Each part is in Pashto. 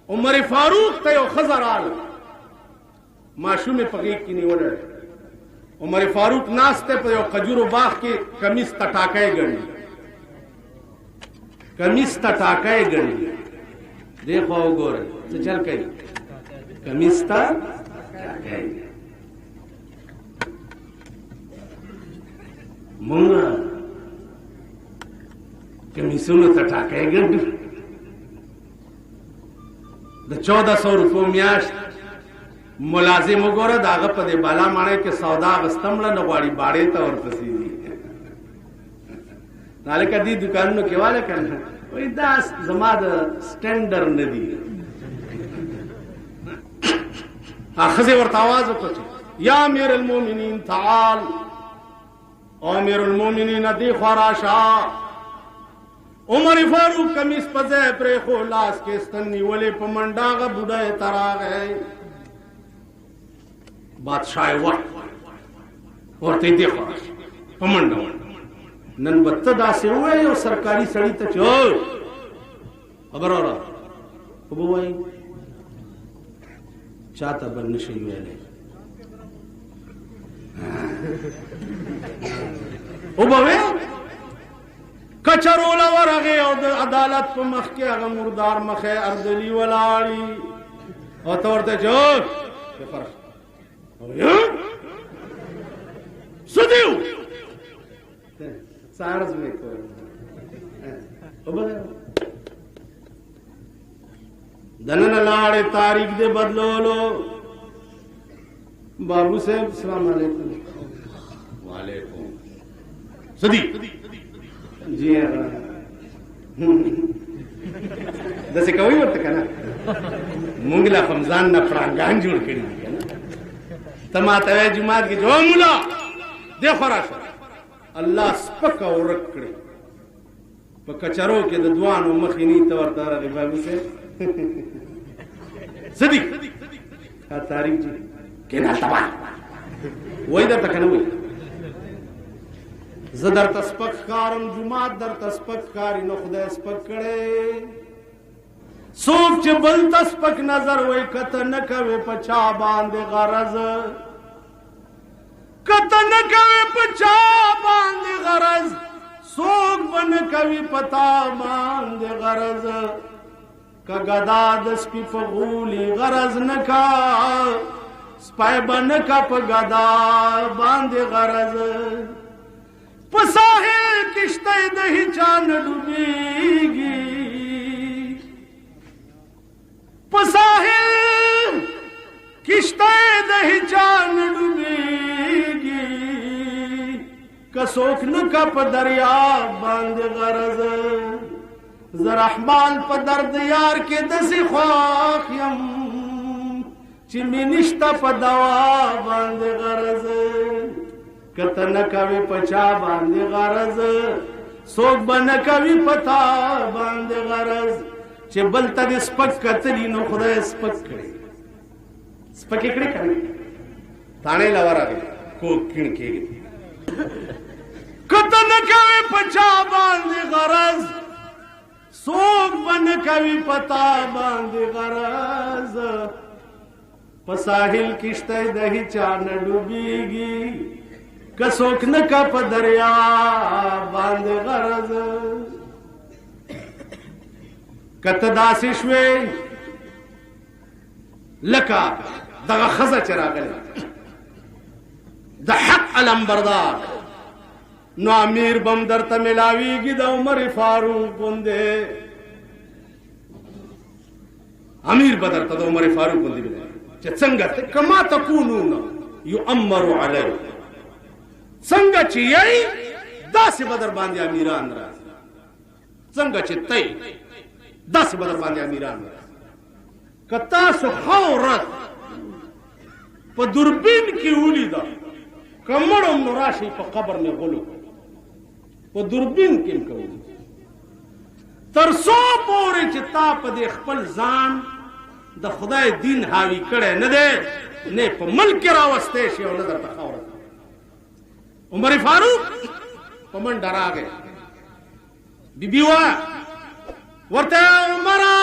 عمر فاروق ته یو ښځه راغله، ماشومې په غېږ کې نیولې. عمر فاروق ناست دی په یو کجورو باغ کې، کمیس ته ټاکی ګنډي، کمیس ته ټاکی ګنډي. دې خوا وګورئ څه چل کوي، کمیس ته ټاکی. مونږ کمیسونو ته ټاکی ګنډو. د 1400 روپو میاشت ملازم وګوره، د هغه په دې بالا ماڼۍ کې سودا اخیستم نه غواړي، باړې ته ورپسې دي. هلکه دې دوکانونو کې واله که نه، وایي دا زما د سټنډر نه دي. ښځې ورته آواز وکړه چې یا امیر المؤمنین تعال، امیر المؤمنین دې خوا راشه. عمر فاروق کمیس په ځای پرېښو، لاس کې ستن نیولې په منډه هغه بوډی ته راغی. بادشاہ ورته دې خوا راشه په منډه. نن به ته داسې ووایې یو سرکاري سړي ته چې خبره وره، خو به وایي چاته به نشي ویلی. او به وی کچروله ورغې او د عدالت په مخ کې هغه مردار مخې اردلي ولاړي، او ته ورته چې څه دیو څه عرض مې کوي. دننه لاړې تاریخ دې بدلولو. بابو صاحب السلام علیکم. وعلیکم. صدیق جی داسې کوي ورته که نه، مونږ لا خمزان نه پړانګان جوړ کړي دي که نه. ته ما ته وایې جومات کې جو مولا دې خوا راشه، الله سپک او ورک کړي په کچرو کې د دوانو مخې نی ته ورته راغی. بابو صاحب صدیق تاریخ جی کېناسته وایي درته که نه وایي. زه درته سپک ښکارم، جومات درته سپک ښکاري، نو خدای سپک کړی. څوک چې بل ته سپک نظر وایي، که ته نه کوې په چا باندې غرض، که ته نه کوې په چا باندې غرض، څوک به نه کوي په تا باندې غرض. که ګدا د سپي په غولي غرض نه کا، سپی به نه کا په ګدا باندې غرض. په ساحل کشته د هیچا نه ډوبېږي، په ساحل کشته د هیچا نه ډوبېږي، که څوک نه کا په دریاب باندې غرض. زه رحمان په درد یار کې داسې خوښ یم چې مې نشته په دوا باندې غرض. که ته نه کوې په چا باندې غرض، څوک به نه کوي په تا باندې غرض. چې بل ته دې سپک کتلي نو خدای سپک کړي، سپکې کړي که نه. تاڼې له ورغې کوک کیڼ کېږي. که ته نه کوې په چا باندې غرض، څوک به نه کوي په تا باندې غرض. په ساحل کشته د هیچا نه ډوبېږي، که څوک نه کا په دریاب باندې غرض. که ته داسې شوې لکه دغه ښځه چې راغلې د حق علمبردار، نو امیر بم درته ملاویږي د عمر فاروق غوندې. امیر به درته د عمر فاروق غوندې ملاوي چې څنګه کما تکونون یؤمر علیه، څنګه چې یې داسې به در باندې امیران راځي، څنګه چې ته داسې به در باندې امیران راځي. که تاسو ښه ورځ په دوربین کې ولیده، که مړم نو راشئ په قبر مې غلو په دوربین کې م کوو، تر څو پورې چې تا په دې خپل ځان د خدای دین حاوي کړی نه دی، نه په ملک کې راوستی شي او نه درته ښه ورځ. عمر فاروق په منډه راغی، بی بی وایه ورته عمره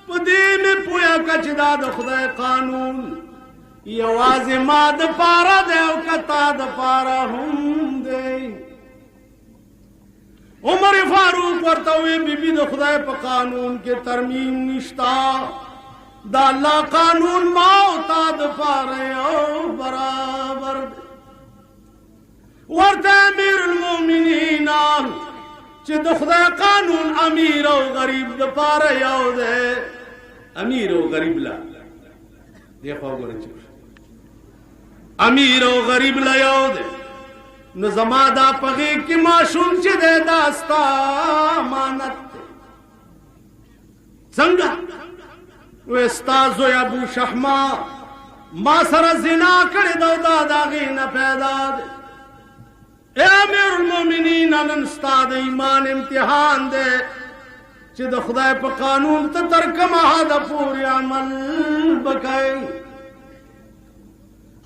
په دې مې پوهه کړه چې دا د خدای قانون یوازې ما دپاره دی او که تا دپاره هم دی عمر فاروق ورته وی بیبي د خدای په قانون کې ترمیم نشتا دا الله قانون ما او تا دپاره یو برابر دی ورته امیر المؤمنین چې د خدای قانون امیر او غریب دپاره یو دی امیر او غریب لا دی خو وګوره چې امیر او غریب لا یو دی نو زما دا پغې کې ماشوم چې دی دا ستا امانت دی څنګه وی ستا زوی ابو شحما ما سره زنا کړې ده او دا د هغې نه پیدا دی اے امیر المؤمنین نن ستا د ایمان امتحان دی چې د خدای په قانون ته تر کومه حده پورې عمل بکوې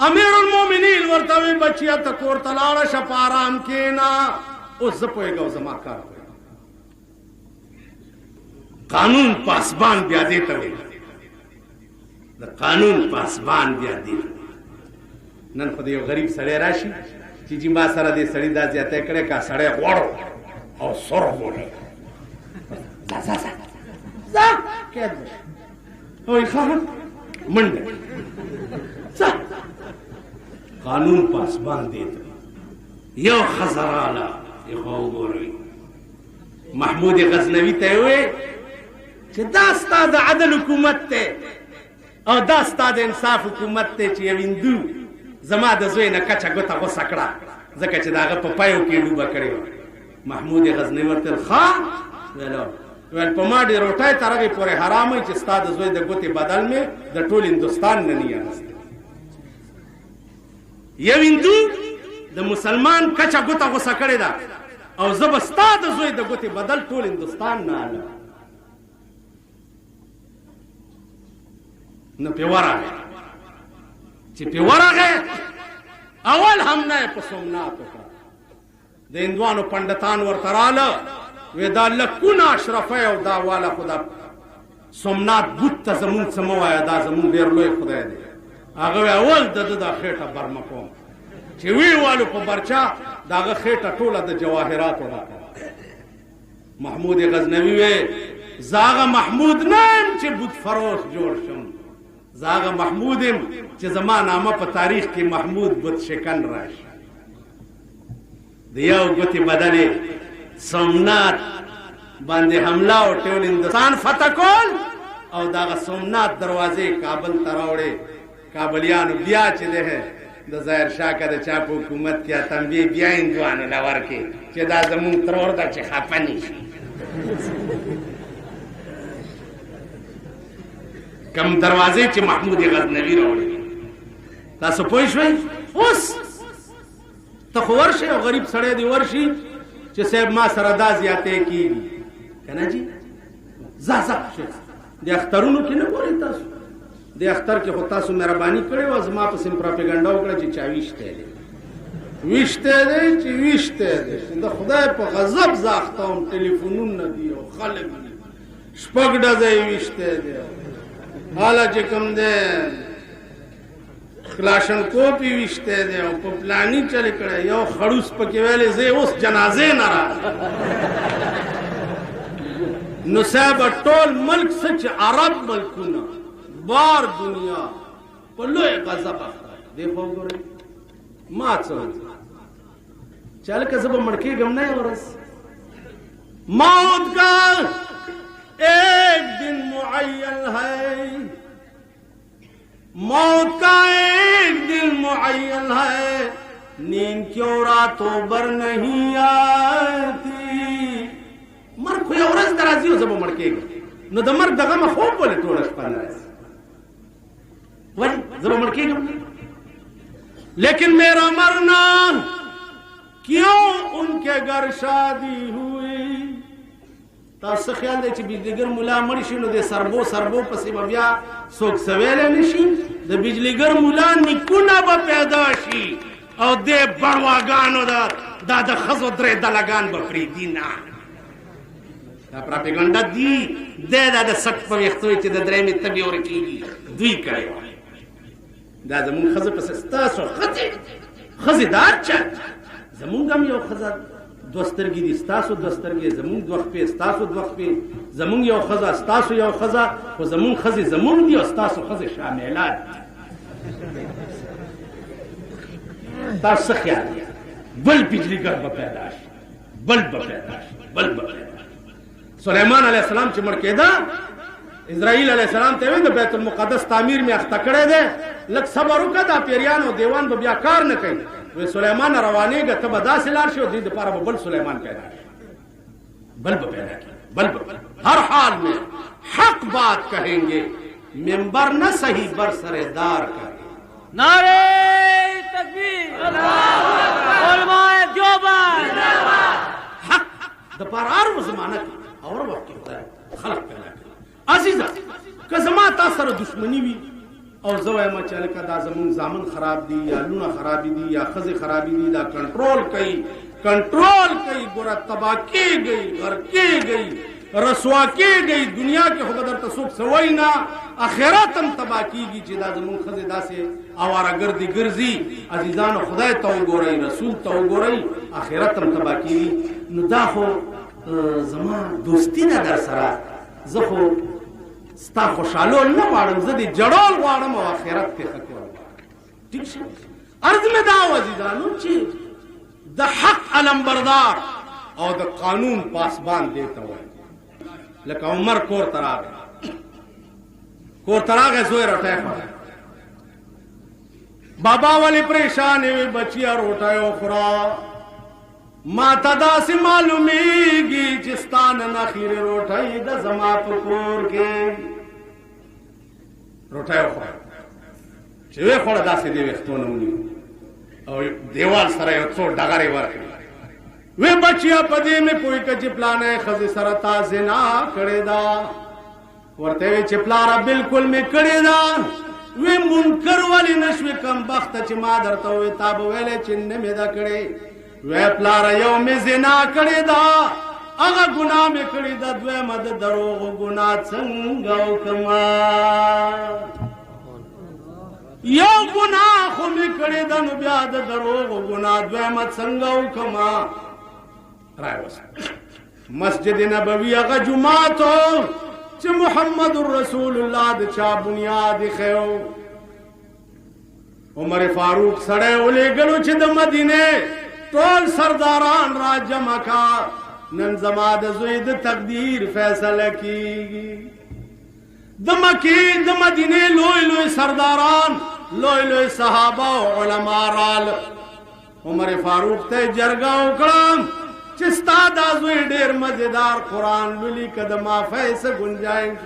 امیر المؤمنین ورته وی بچیا ته کور ته لاړه شه په ارام کښېنه اوس زه پوهېږم زما کار قانون پاسبان بیا دې ته ویل د قانون پاسبان بیا دې نن خو د یو غریب سړی راشي چې جی ما سره دې سړي دا زیاتی کړی که سړی غوړ او سر غوړی ځه قید بشه وایي ښه منډه ځه قانون پاسبان دی ته یو ښځه راله یې خو وګورئ محمود غزنوي ته یې وویل چې دا ستا د عدل حکومت دی او دا ستا د انصاف حکومت دی چې یو هندو زما د زوی نه کچه ګوته غوسه کړه ځکه چې د هغه په پیو کې ډوبه کړې وه محمود غزنوي ورته ویل ښه ویل ویل په ما ډېر روټۍ تر هغې پورې حرام وي چې ستا د زوی د ګوتې بدل مې د ټول هندوستان نه نه اخیستی یو هندو د مسلمان کچه ګوته غوسه کړې ده او زه به ستا د زوی د ګوتې بدل ټول هندوستان نه الم نو پې ورغی چې پې ورغی اول حمله یې په سومنات وکړه د هندوانو پنډتان ورته راله وی دا لکونه اشرفی او دا والا خو دا سومنات بوت ته زمونږ څه مه وایه دا زمونږ ډېر لوی خدای دی هغه وی اول د ده دا خېټه برمه کوم چې وی والو په برچا د هغه خېټه ټوله د جواهراتو راکړه محمود غزنوي وی زه هغه محمود نه یم چې بوت فروش جوړ شم زه هغه محمود یم چې زما نامه په تاریخ کې محمود بت شکن راشي د یو ګوتې بدلې سومنات باندې حمله او ټول هندوستان فتح کول او دغه سومنات دروازې کابل ته راوړې کابلیانو بیا چې دی د ظاهر شاه که د چا په حکومت کې اتمبې بیا هندوانو له ورکې چې دا زمونږ ترور ده چې خفه نه شي کم دروازې چې محمود غزنوي راوړې تاسو پوه شوئ اوس ته خو ورشئ او غریب سړی دی ورشي چې صاحب ما سره دا زیاتی کېږي که نه جي ځه ځه د اخترونو کې نه ګورئ تاسو د اختر کې خو تاسو مهرباني کړې وه زما پسې پراپېګنډه وکړه چې چا ویشتی دی ویشتی دی چې ویشتی دی د خدای په غضب زه اخته وم ټلیفونونه دي او خلک دي شپږ ډزه یې ویشتی دی حاله چې کوم دی کلاشنکوپ یې ویشتی دی او په پلاني چلې کړی یو خړوس پکې ویلې زه اوس جنازې نه راغلم نو صاحب ټول ملک څه چې عرب ملکونه بار دنیا په لوی غضب اخته دی خو وګورئ ما څه چې هلکه زه به مړ کېږم نه یوه ورځ موت کا ایک دن معین ہے موت کا ایک دن معین ہے نیند کیوں راتوں بر نہیں آتی مرګ خو یو ورځ ته راځي او زه به مړ کېږم نو د مرګ د غمه خوب ولې ټوله شپه نه راځي ولې زه به مړ کېږم لیکن میرا مرنا کیوں ان کے گھر شادی ہوئی تاسو خیال دی چې بجلیګر مولا مړ شي نو د سربو پسې به بیا څوک څه ویلی نه شي د بجلیګر مولا نیکونه به پیدا شي او دې بړواګانو دا د ښځو درې دلګان به پرېږدي نه دا پراپیګنډا دی د سټ په وختوي چې د درېمې تبي ورکیږي دوی کړي دا زمون خزه پس ستاسو خزه دار چا زمونږ هم یو خزه دوسترګي دي ستاسو دوسترګي زمونږ دوخ په ستاسو دوخ په زمونږ یو خزه ستاسو یو خزه خو زمونږ خزه زمونږ دي او ستاسو خزه شاملات تاسو خیال بل بجلیګر به پیدا شي بل به پیدا شي بل به سليمان عليه السلام چې مړ کېدا اسرائیل علیہ السلام ته وی د بیت المقدس تعمیر می اخته کړی دی لکه صبر وکړه دا پیریانو دیوان به بیا کار نه کوي وی سلیمان روانېږه ته به داسې لاړ شي او دې دپاره به بل سلیمان پیدا شي بل به پیدا کړي بل به ہر حال میں حق بات کہیں گے ممبر نہ صحیح بر سردار کریں نعرہ تکبیر علماء دیوبند حق دپاره هر زمانه کې اور وخت کې خلق پیدا عزیزا که زما تا سره دشمنی وي او زه وایم چې هلکه دا زمونږ زامن خراب دي یا لونه خرابې دي یا ښځې خرابې دي دا کنټرول کوي ګوره تباه کېږئ غر کېږئ رسوا کېږئ دنیا کې خو به درته څوک څه وایي نه اخرت هم تباه کېږي چې دا زمونږ ښځې داسې اوارهګردې ګرځي عزیزانو خدای ته وګورئ رسول ته وګورئ اخرت هم تباه کېږي نو دا خو زما دوستي ده در سره زه خو ستا خوشحالول نه غواړم زه دې جړول غواړم او آخرت کې ښه کول غواړم ټیک شو عرض مې دا و عزیزانو چې د حق علمبردار او د قانون پاسبان دې ته وایي لکه عمر کور ته راغی زوی روټۍ خوړی بابا ولې پریشان وي بچیه روټۍ وخوره ما ته داسې معلومیږي چې ستا نه نخیرې روټۍ د زما په کور کې روټۍ وخوړه چې ویې خوړه داسې دې ویښتونه ونیو او دیوال سره یو څو ډغرې ورکړې وی بچیا په دې مې پوه که چې پلانه ښځې سره تا زنا کړې ده ورته وی چې پلاره بلکل مې کړې ده وی منکر ولې نه شوې کمبخته چې ما درته ووی تا به ویلې چې نه مې ده کړې وی پلاره یو مې زنا کړې ده هغه ګناه مې کړې ده دویمه د دروغو ګناه څنګه وکړمه یو ګناه خو مې کړې ده نو بیا د دروغو ګناه دویمه څنګه وکړمه مسجد نبوی هغه جماعت چې محمد رسول الله د چا بنیاد خیو عمر فاروق سړی ولېږلو چې د مدینې ټول سرداران را جمع کا نن زما د زوی د تقدیر فیصله کیږي د مکې د مدینې لوی لوی سرداران لوی لوی صحابه او علما رال عمر فاروق ته جرګه وکړه چې ستا دا زوی ډېر مزیدار قرآن لولي که د معافۍ څه ګنجایش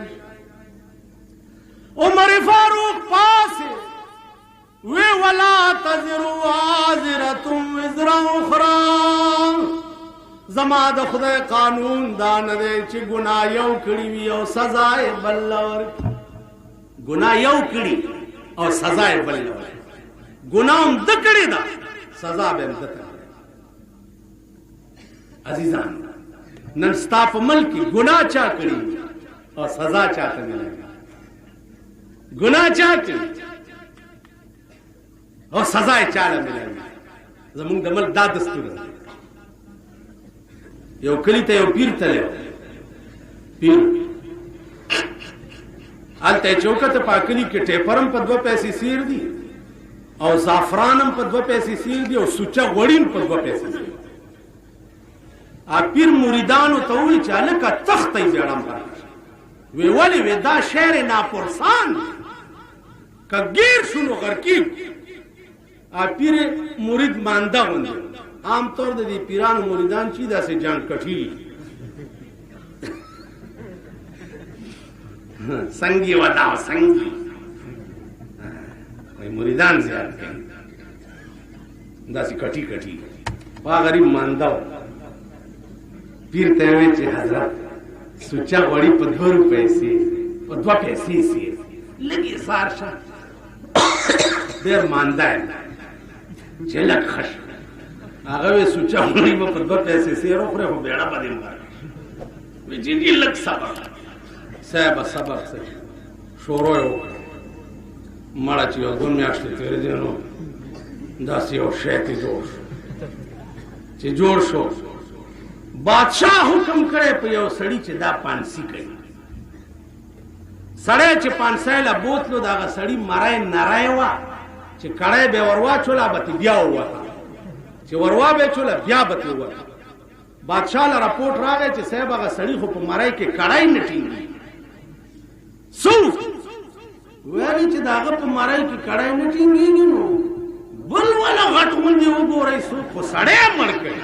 عمر فاروق پاسې وی ولا تزر وازرة وزر اخرى زما د خدای قانون دا نه دی چې ګناه یو کړي وي او سزا یې بل ورکړي ګناه یو کړي او سزا یې بل ورکړي ګناه هم ده کړې ده سزا به هم ده کړې عزیزان نن ستا په ملک کې ګناه چا کړي او سزا چاته ملي ګناه چا کړي او سزا یې چاله ملي زمونږ د ملک دا دستور دی یو کلی ته یو پیر تللی پیر هلته چوکته پاکلی کې ټیپرم په 2 پیسې سیر دي او زعفرانم په 2 پیسې سیر دي او سوچه غوړیم په 2 پیسې سیر دي پیر مریدانو ته وویل چې هلکه تخته یې بیړم وی ولې وی دا شعر ناپرسان که گیر شو نو غرقیب پیر مرید مانده غوندې عام طور د دې پیرانو مریدان چې داسې جان کټي سنگي ودا سنگي وای مریدان زیات کوي داسې کټي کټي وا غریب مانده پیر ته وی چې حضرت سوچا غوړي په 2 روپۍ سي په 2 پیسې سي لګي سارشه ډېر مانده چې لک خش هغه وی سوچا غوړي په 2 پیسې سي وخوره خو بیړه باندې مار وی جی لږ صبر صاحب صبر شروع یې وکړه مړه چې یو 2 میاشتې تېرېدې نو داسې یو شی ترې جوړ شو چې جوړ شو بادشاہ حکم کړی په یو سړي چې دا پانسي کوي سړی چې پانسۍ له بوتلو د هغه سړي مری نری وه چې کړی به یې ور واچوله به ترې بیا ووته چې ور وابهچوله بیا به ترې ووته بادشاہ له رپورټ راغی چې صاحب هغه سړي خو په مرۍ کې کړی نه ټینګي څو ویلې چې د هغه په مرۍ کې کړی نه ټینګېږي نو بل والا غټ غوندې وګورئ څوک خو سړی مړ کوي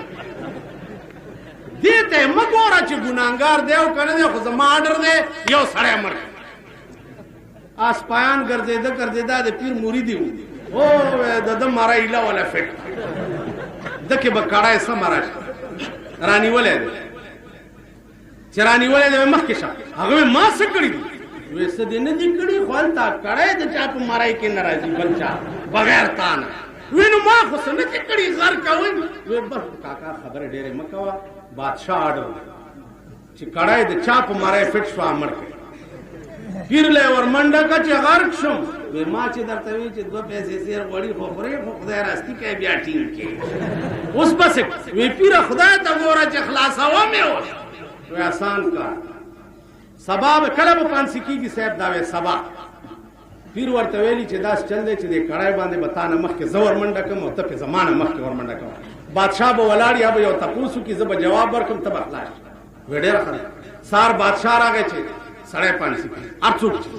دې ته یې مه ګوره چې ګناهګار دی او که نه دی خو زما اډر دی یو سړی مړ کوي آسپایان ګرځېده ګرځېده د پیر مریدي و او د ده مره ایله ولا فټ ده کې به کړی سمه راشي رانیولی دی چې رانیولی دی مخکې شه هغه وی ما څه کړي دي وی څه دې نه دي کړي خو هلته کړی د چا په مرۍ کې نه راځي بل چا بغیر تا نه وی نو ما خو څه نه دي کړي غر کوئ وی بس کاکا خبرې ډېرې مه کوه بادشاه اډر چې کړی د چا په مرۍ فټ شو مړ کړي پیر له ورمنډه کا چې غرق شم وی ما چې درته وی چې 2 پیسې سیر غوړي خو خورې خو خدای راستي کوي بیا ټینګ کې اوس بس وی پیر خدای ته ګوره چې خلاصوه مې اوس وی آسان کار سبا به کله به پانسي کېږي صاحب دا وی سبا پیر ورته ویلي چې داس چل دی چې دې کړی باندې به تا نه مخکې زه ورمنډه کړم او ته پې زما نه مخکې ورمنډه کوه بادشاه به ولاړ یا به یو تپوس وکړي زه به جواب ورکړم ته به خلاص وی ډېره ښه سهار بادشاه راغی چې سړی پانسي کوي هر څوک چې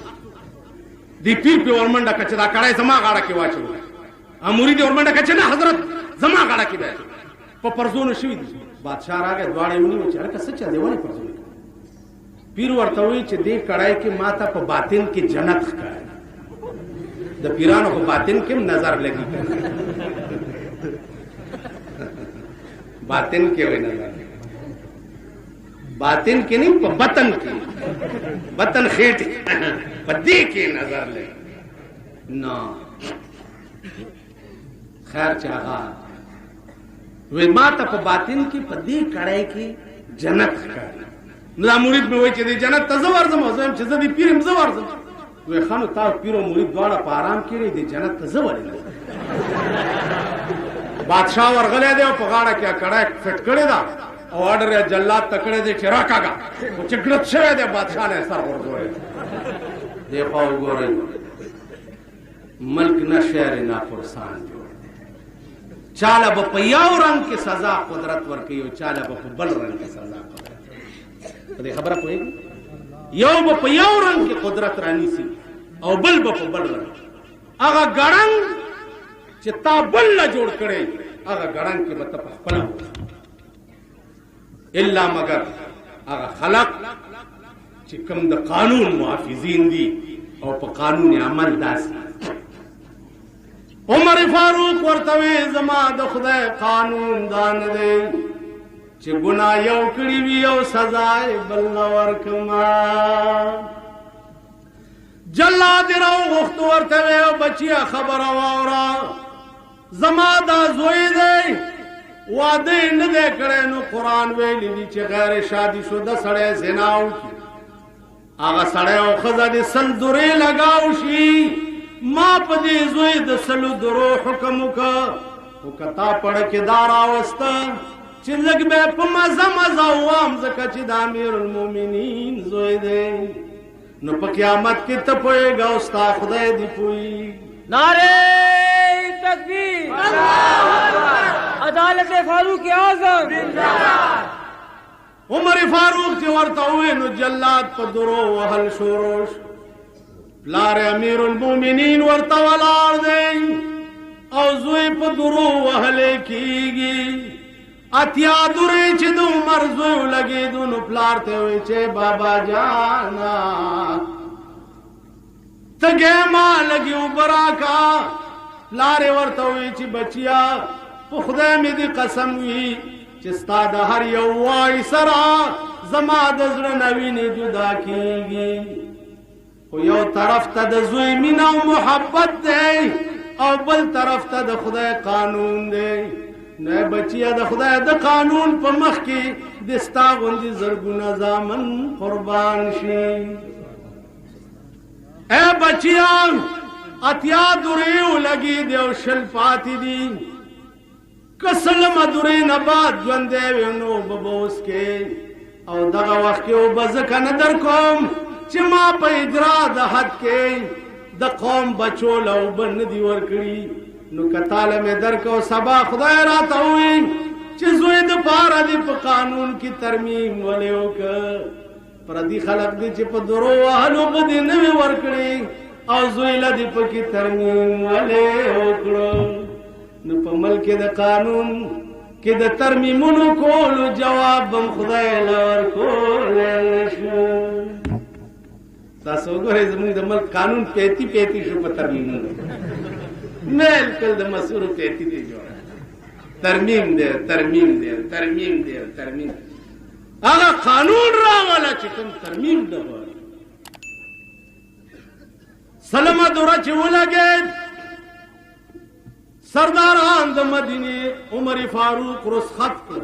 دی پیر پې ورمنډه کړه چې دا کړی زما غاړه کې واچوي مرید یې ورمنډه کړه چې نه حضرت زما غاړه کې دی په پرزونو شوي دي بادشاه راغی دواړه یې ونیول چې هلکه څه چل دی ولې پرزونه پیر ورته وایي چې دې کړی کې ما ته په باطن کې جنت ښکاري د پیرانو په باطن کې هم نظر لګي باطن کې وایي نظر باطن کې نه په بطن کې بطن خېټه په دې کې نظر لګي نه خیر چې هغه وی ما ته په باطن کې په دې کړی کې جنت ښکاري نو دا مرید مې وایي چې دې جنت ته زه ورځم او زه یم چې زه دې پیر یم زه ورځم وی ښه نو تا پیر او مرید دواړه په ارام کې دی دې جنت ته زه ولې نه بادشاه ورغلی دی او په غاړه کې کړی فټ کړې ده او اډر یې جلاد ته کړی دی چې راکاږه خو چې ګړد شوی دی بادشاه نه یې سر غورځولی دې خوا وګورئ ملک نه شهر ناپرسان جوړ چاله به په یو رنګ کې سزا قدرت ورکوي او چاله به په بل رنګ کې سزا قدرت په دې خبره پوهېږي یو به په یو رنګ کې قدرت رانیسي او بل به په بل رنګ هغه ګړنګ چې تا بل نه جوړ کړی هغه ګړنګ کې به ته په خپله الا مگر هغه خلق چې کوم د قانون محافظین دي او په قانون عمل داسې عمر فاروق ورته وی زما د خدای قانون دان دی چې ګناه یو کړي وي او سزا یې بل نه ورکما جلاد یې راوغوښت ورته وی بچیه خبره واوره زما دا زوی دی واده یې نه دی کړی نو قرآن ویلی دي چې غیر شادي شده سړی زنا وکړي هغه سړی او ښځه دې 100 درې لګاو شي ما په دې زوی د 100 درو حکم وکړه خو که تا پړه کې دا راوسته چې لږ به په مزه مزه ووام ځکه چې د امیر المؤمنین زوی دی نو په قیامت کې ته پوهېږه او ستا خدای دې پوهېږي نعرہ تکبیر عدالت فاروق اعظم عمر فاروق چې ورته وویل نو جلاد په درو وهل شروع شو پلار امیر المؤمنین ورته ولاړ دی او زوی په درو وهلی کېږي اتیا درې چې د عمر زوی ولګېدو نو پلار ته وایي چې بابا جانا تګې ما لګي اوبه راکا پلار یې ورته وایي چې بچیا په خدای مې دې قسم وي چې ستا د هر یو وای سره زما د زړه نه وینې جدا کېږي خو یو طرف ته د زوی مینه او محبت دی او بل طرف ته د خدای قانون دی نه بچیا د خدای د قانون په مخ کې د ستا غوندې زرګونه زامن قربان شي اے بچیا اتیا درې ولګي دی او شل پاتې دي کسل مدورې نه بعد ژوندی وي نو ببوس کې او دغه وخت کې وبځکه نه در کوم چې ما په اجرا د حد کې د قوم بچو له اوبه نه دي ورکړي نو که تاله مې درکو سبا خدای راته ووایي چې زوی د پاره دې په قانون کې ترمیم ولې وکړه پردي خلک دي چې په درو وهلو به دې نه وي ورکړي او زوی له دې پکې ترمیم ولې وکړو نو په ملک د قانون کې د ترمیمونو کولو جواب هم خدای له ورکولی نشو تاسو وګورئ زموږ د ملک قانون پیتی پیتی شو په ترمیمونو میل کل د مسورو پیتی دی جوړ ترمیم دی ترمیم دی ترمیم دی ترمیم هغه قانون راغله چې کوم ترمیم ده سلمه دوره چې ولګېد سرداران د مدینې عمر فاروق رسخت کړ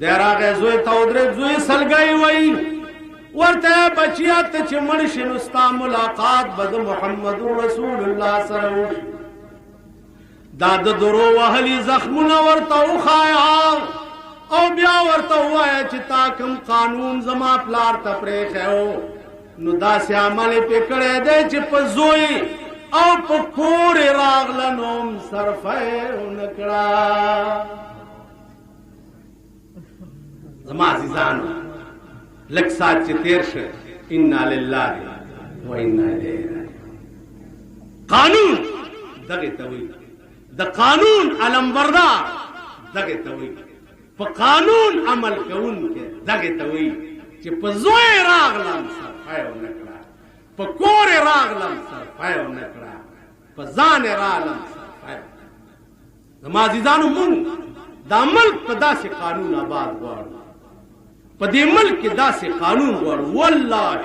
دی راغی زوی ته ودرېد زوی سلګی وایي ورته بچیا ته چې مړ شي نو ستا ملاقات به د محمد رسول الله سره وشي دا د درو وهلي زخمونه ورته وښایه او بیا ورته ووایه چې تا کوم قانون زما پلار ته پرېښی نو داسې عمل یې پې کړی دی چې په زوی او په کور یې راغله نو هم صرفه یې ونه کړه زما عزیزانو لږ ساعت چې تېر شه انا لله و انا الیه قانون دغې ته وایي د قانون علمبردار دغې ته وایي په قانون عمل کوونکی دغې ته وایي چې په زوی راغلم صرفه یې ونه کړه په کور یې راغلم صرفه یې ونه کړه په ځان یې راغلم صرفه یې زما عزیزانو مونږ دا ملک په داسې قانون آباد غواړو په دې ملک کې داسې قانون غواړو والله